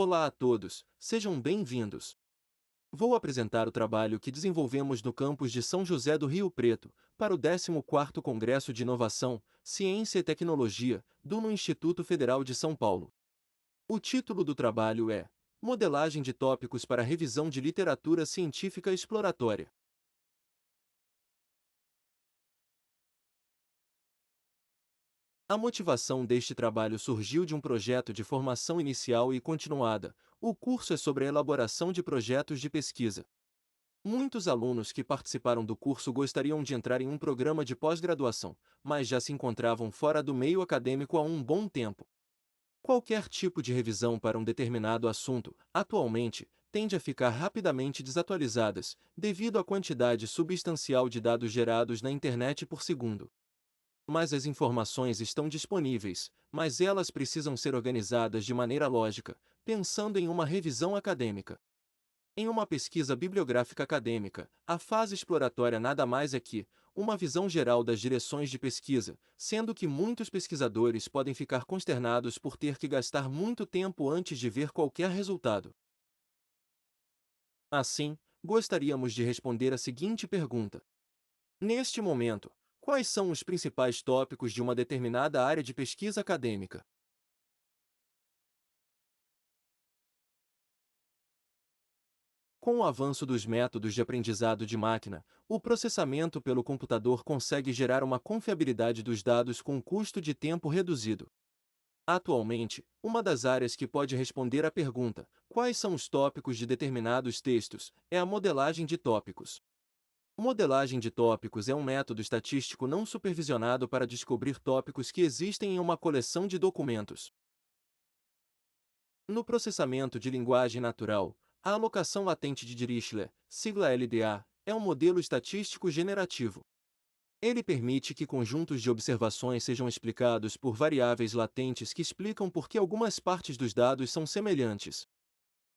Olá a todos, sejam bem-vindos. Vou apresentar o trabalho que desenvolvemos no campus de São José do Rio Preto, para o 14º Congresso de Inovação, Ciência e Tecnologia, no Instituto Federal de São Paulo. O título do trabalho é Modelagem de tópicos para revisão de literatura científica exploratória. A motivação deste trabalho surgiu de um projeto de formação inicial e continuada. O curso é sobre a elaboração de projetos de pesquisa. Muitos alunos que participaram do curso gostariam de entrar em um programa de pós-graduação, mas já se encontravam fora do meio acadêmico há um bom tempo. Qualquer tipo de revisão para um determinado assunto, atualmente, tende a ficar rapidamente desatualizadas, devido à quantidade substancial de dados gerados na internet por segundo. Mas as informações estão disponíveis, mas elas precisam ser organizadas de maneira lógica, pensando em uma revisão acadêmica. Em uma pesquisa bibliográfica acadêmica, a fase exploratória nada mais é que uma visão geral das direções de pesquisa, sendo que muitos pesquisadores podem ficar consternados por ter que gastar muito tempo antes de ver qualquer resultado. Assim, gostaríamos de responder a seguinte pergunta: neste momento, quais são os principais tópicos de uma determinada área de pesquisa acadêmica? Com o avanço dos métodos de aprendizado de máquina, o processamento pelo computador consegue gerar uma confiabilidade dos dados com um custo de tempo reduzido. Atualmente, uma das áreas que pode responder à pergunta quais são os tópicos de determinados textos é a modelagem de tópicos. Modelagem de tópicos é um método estatístico não supervisionado para descobrir tópicos que existem em uma coleção de documentos. No processamento de linguagem natural, a alocação latente de Dirichlet, sigla LDA, é um modelo estatístico generativo. Ele permite que conjuntos de observações sejam explicados por variáveis latentes que explicam por que algumas partes dos dados são semelhantes.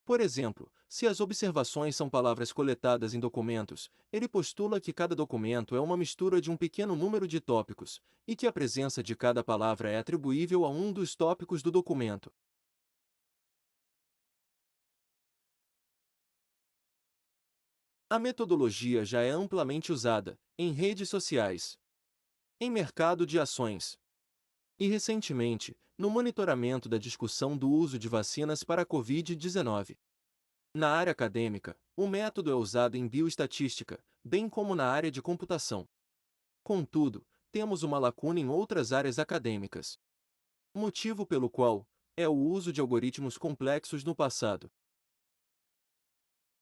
Por exemplo, se as observações são palavras coletadas em documentos, ele postula que cada documento é uma mistura de um pequeno número de tópicos, e que a presença de cada palavra é atribuível a um dos tópicos do documento. A metodologia já é amplamente usada em redes sociais, em mercado de ações e, recentemente, no monitoramento da discussão do uso de vacinas para a Covid-19. Na área acadêmica, o método é usado em bioestatística, bem como na área de computação. Contudo, temos uma lacuna em outras áreas acadêmicas. Motivo pelo qual é o uso de algoritmos complexos no passado.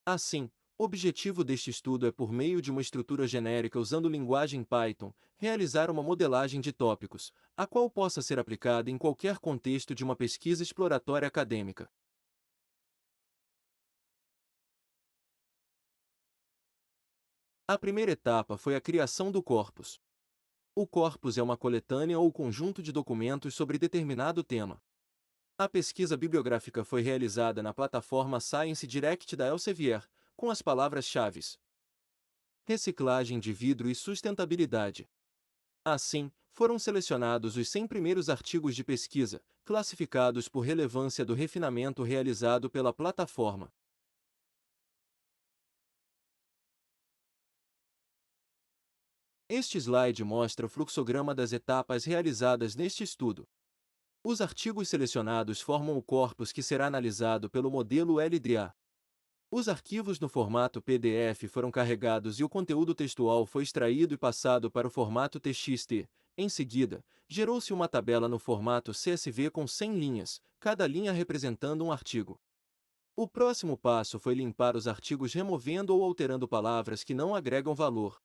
Assim, o objetivo deste estudo é, por meio de uma estrutura genérica usando linguagem Python, realizar uma modelagem de tópicos, a qual possa ser aplicada em qualquer contexto de uma pesquisa exploratória acadêmica. A primeira etapa foi a criação do corpus. O corpus é uma coletânea ou conjunto de documentos sobre determinado tema. A pesquisa bibliográfica foi realizada na plataforma Science Direct da Elsevier, com as palavras-chave reciclagem de vidro e sustentabilidade. Assim, foram selecionados os 100 primeiros artigos de pesquisa, classificados por relevância do refinamento realizado pela plataforma. Este slide mostra o fluxograma das etapas realizadas neste estudo. Os artigos selecionados formam o corpus que será analisado pelo modelo LDA. Os arquivos no formato PDF foram carregados e o conteúdo textual foi extraído e passado para o formato TXT. Em seguida, gerou-se uma tabela no formato CSV com 100 linhas, cada linha representando um artigo. O próximo passo foi limpar os artigos removendo ou alterando palavras que não agregam valor.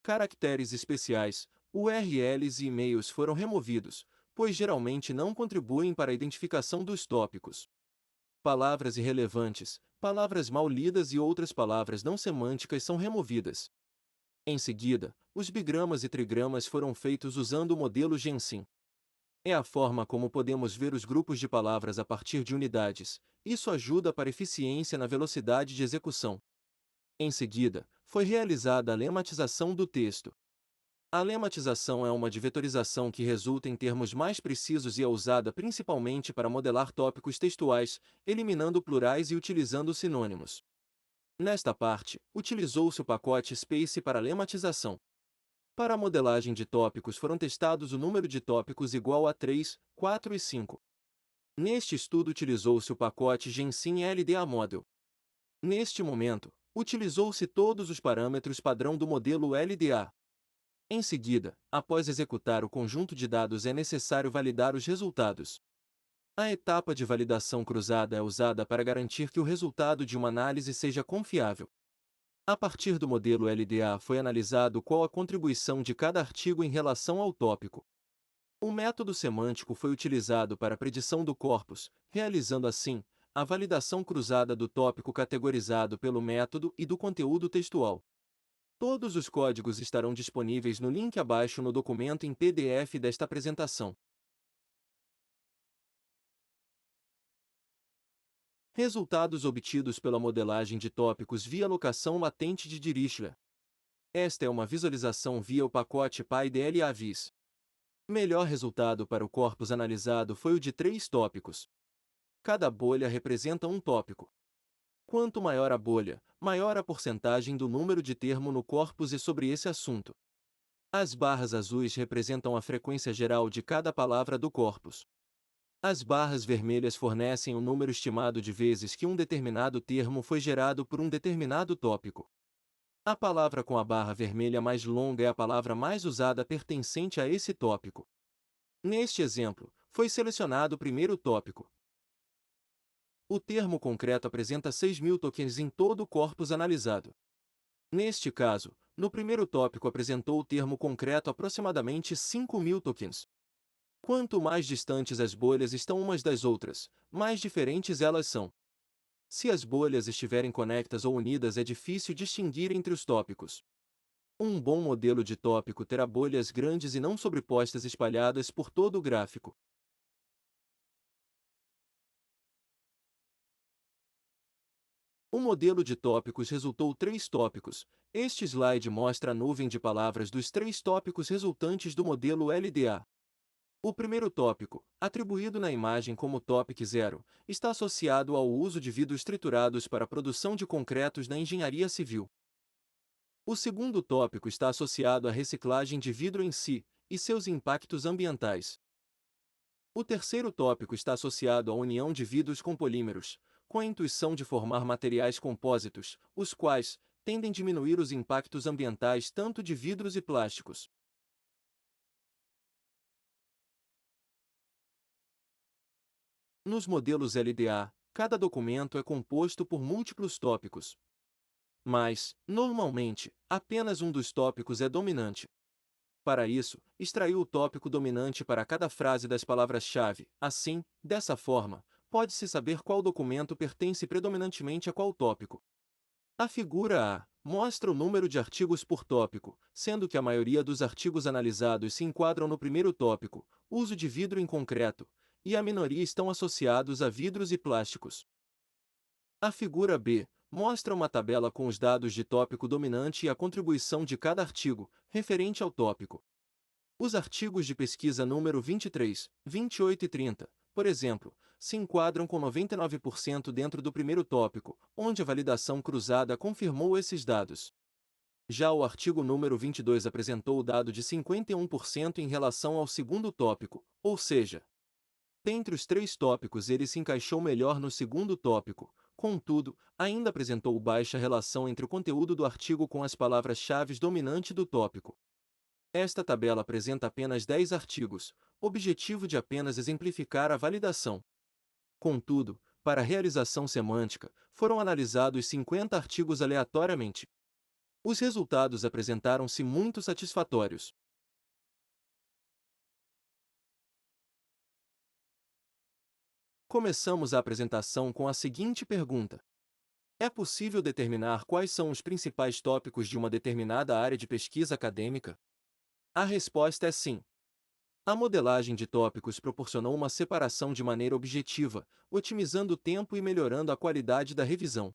Caracteres especiais, URLs e e-mails foram removidos, pois geralmente não contribuem para a identificação dos tópicos. Palavras irrelevantes, palavras mal lidas e outras palavras não semânticas são removidas. Em seguida, os bigramas e trigramas foram feitos usando o modelo Gensim. É a forma como podemos ver os grupos de palavras a partir de unidades. Isso ajuda para eficiência na velocidade de execução. Em seguida, foi realizada a lematização do texto. A lematização é uma de vetorização que resulta em termos mais precisos e é usada principalmente para modelar tópicos textuais, eliminando plurais e utilizando sinônimos. Nesta parte, utilizou-se o pacote Space para lematização. Para a modelagem de tópicos foram testados o número de tópicos igual a 3, 4 e 5. Neste estudo utilizou-se o pacote Gensim LDA Model. Neste momento, utilizou-se todos os parâmetros padrão do modelo LDA. Em seguida, após executar o conjunto de dados é necessário validar os resultados. A etapa de validação cruzada é usada para garantir que o resultado de uma análise seja confiável. A partir do modelo LDA foi analisado qual a contribuição de cada artigo em relação ao tópico. O método semântico foi utilizado para a predição do corpus, realizando assim a validação cruzada do tópico categorizado pelo método e do conteúdo textual. Todos os códigos estarão disponíveis no link abaixo no documento em PDF desta apresentação. Resultados obtidos pela modelagem de tópicos via alocação latente de Dirichlet. Esta é uma visualização via o pacote PyDLAVIS. Melhor resultado para o corpus analisado foi o de 3 tópicos. Cada bolha representa um tópico. Quanto maior a bolha, maior a porcentagem do número de termo no corpus e sobre esse assunto. As barras azuis representam a frequência geral de cada palavra do corpus. As barras vermelhas fornecem o número estimado de vezes que um determinado termo foi gerado por um determinado tópico. A palavra com a barra vermelha mais longa é a palavra mais usada pertencente a esse tópico. Neste exemplo, foi selecionado o primeiro tópico. O termo concreto apresenta 6.000 tokens em todo o corpus analisado. Neste caso, no primeiro tópico apresentou o termo concreto aproximadamente 5.000 tokens. Quanto mais distantes as bolhas estão umas das outras, mais diferentes elas são. Se as bolhas estiverem conectas ou unidas é difícil distinguir entre os tópicos. Um bom modelo de tópico terá bolhas grandes e não sobrepostas espalhadas por todo o gráfico. O modelo de tópicos resultou 3 tópicos. Este slide mostra a nuvem de palavras dos 3 tópicos resultantes do modelo LDA. O primeiro tópico, atribuído na imagem como Topic 0, está associado ao uso de vidros triturados para a produção de concretos na engenharia civil. O segundo tópico está associado à reciclagem de vidro em si e seus impactos ambientais. O terceiro tópico está associado à união de vidros com polímeros, com a intuição de formar materiais compósitos, os quais tendem a diminuir os impactos ambientais tanto de vidros e plásticos. Nos modelos LDA, cada documento é composto por múltiplos tópicos. Mas, normalmente, apenas um dos tópicos é dominante. Para isso, extraiu o tópico dominante para cada frase das palavras-chave. Assim, dessa forma, pode-se saber qual documento pertence predominantemente a qual tópico. A figura A mostra o número de artigos por tópico, sendo que a maioria dos artigos analisados se enquadram no primeiro tópico, uso de vidro em concreto, e a minoria estão associados a vidros e plásticos. A figura B mostra uma tabela com os dados de tópico dominante e a contribuição de cada artigo, referente ao tópico. Os artigos de pesquisa número 23, 28 e 30, por exemplo, se enquadram com 99% dentro do primeiro tópico, onde a validação cruzada confirmou esses dados. Já o artigo número 22 apresentou o dado de 51% em relação ao segundo tópico, ou seja, dentre os 3 tópicos ele se encaixou melhor no segundo tópico, contudo, ainda apresentou baixa relação entre o conteúdo do artigo com as palavras-chave dominante do tópico. Esta tabela apresenta apenas 10 artigos, objetivo de apenas exemplificar a validação. Contudo, para a realização semântica, foram analisados 50 artigos aleatoriamente. Os resultados apresentaram-se muito satisfatórios. Começamos a apresentação com a seguinte pergunta: é possível determinar quais são os principais tópicos de uma determinada área de pesquisa acadêmica? A resposta é sim. A modelagem de tópicos proporcionou uma separação de maneira objetiva, otimizando o tempo e melhorando a qualidade da revisão.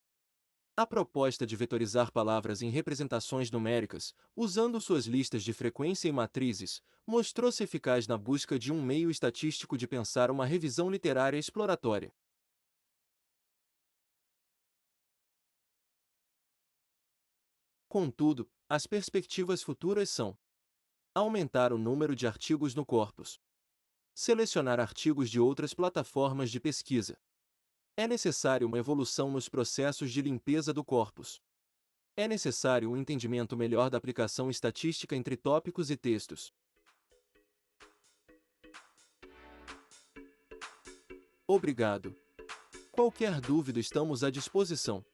A proposta de vetorizar palavras em representações numéricas, usando suas listas de frequência e matrizes, mostrou-se eficaz na busca de um meio estatístico de pensar uma revisão literária exploratória. Contudo, as perspectivas futuras são: aumentar o número de artigos no corpus, selecionar artigos de outras plataformas de pesquisa. É necessário uma evolução nos processos de limpeza do corpus. É necessário um entendimento melhor da aplicação estatística entre tópicos e textos. Obrigado. Qualquer dúvida estamos à disposição.